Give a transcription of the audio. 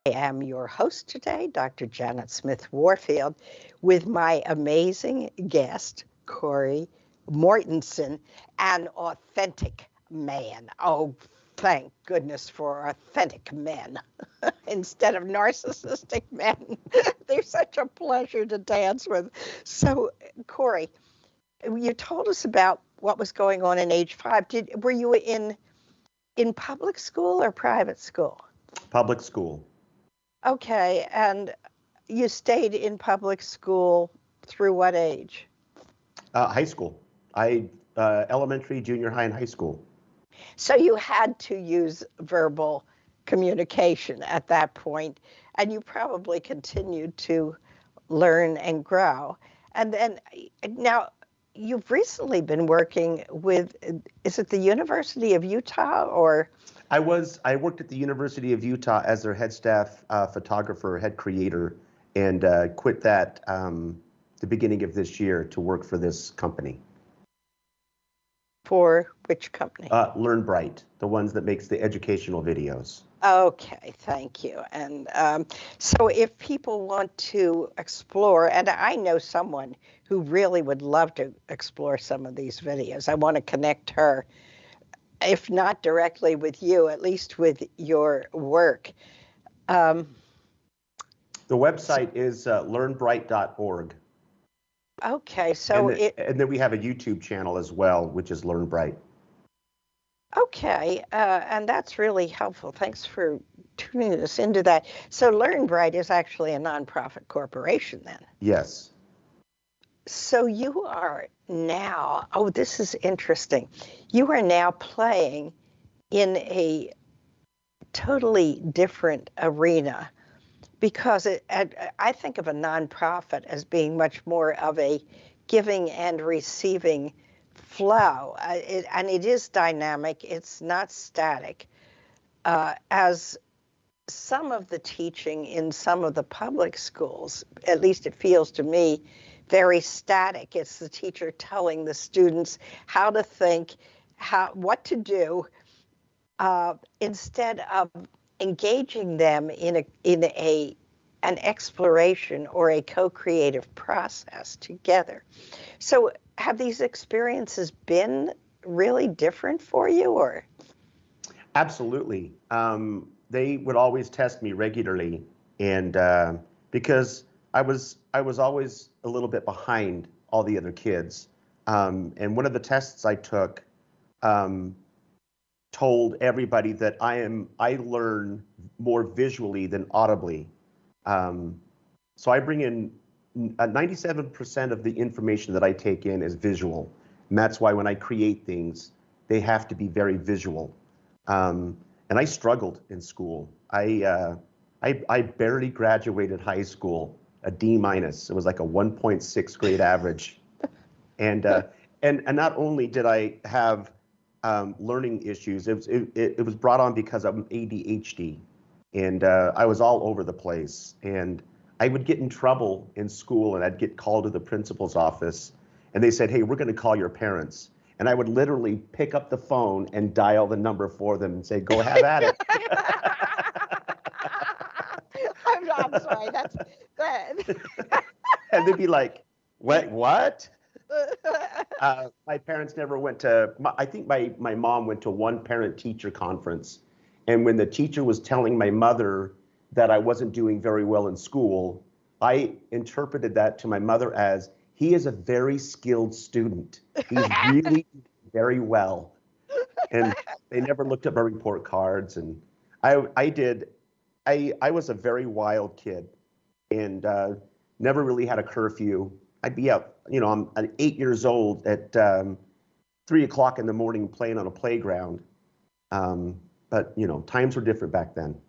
I am your host today, Dr. Janet Smith Warfield, with my amazing guest, Kory Mortensen, an authentic man. Oh, thank goodness for authentic men instead of narcissistic men. They're such a pleasure to dance with. So, Kory, you told us about what was going on in age 5. Were you in public school or private school? Public school. Okay, and you stayed in public school through what age? High school. Elementary, junior high, and high school. So you had to use verbal communication at that point, and you probably continued to learn and grow. And then now you've recently been working with, is it the University of Utah or? I worked at the University of Utah as their head staff photographer, head creator, and quit that the beginning of this year to work for this company. For which company? Learn Bright, the ones that makes the educational videos. Okay, thank you. And so if people want to explore, and I know someone who really would love to explore some of these videos, I want to connect her, if not directly with you, at least with your work. The website is learnbright.org. Okay, so and then we have a YouTube channel as well, which is Learn Bright. Okay, and that's really helpful. Thanks for tuning us into that. So Learn Bright is actually a nonprofit corporation then? Yes. So you are now, oh, this is interesting. You are now playing in a totally different arena because I think of a nonprofit as being much more of a giving and receiving flow, and it is dynamic. It's not static. As some of the teaching in some of the public schools, at least it feels to me, very static. It's the teacher telling the students how to think, what to do, instead of engaging them in an exploration or a co-creative process together. So have these experiences been really different for you, or? Absolutely. They would always test me regularly, and because I was always a little bit behind all the other kids. And one of the tests I took told everybody that I learn more visually than audibly. So I bring in 97% of the information that I take in is visual. And that's why when I create things, they have to be very visual. And I struggled in school. I barely graduated high school, a D-. It was like a 1.6 grade average. And not only did I have learning issues, it was brought on because of ADHD. And I was all over the place. And I would get in trouble in school, and I'd get called to the principal's office, and they said, "Hey, we're going to call your parents." And I would literally pick up the phone and dial the number for them and say, "Go have at it." I'm sorry, that's good. And they'd be like, what? My parents never went to, I think my mom went to one parent-teacher conference. And when the teacher was telling my mother that I wasn't doing very well in school, I interpreted that to my mother as, he is a very skilled student. He's really very well. And they never looked at my report cards. And I was a very wild kid, and never really had a curfew. I'd be out, I'm 8 years old at 3 o'clock in the morning playing on a playground. But times were different back then.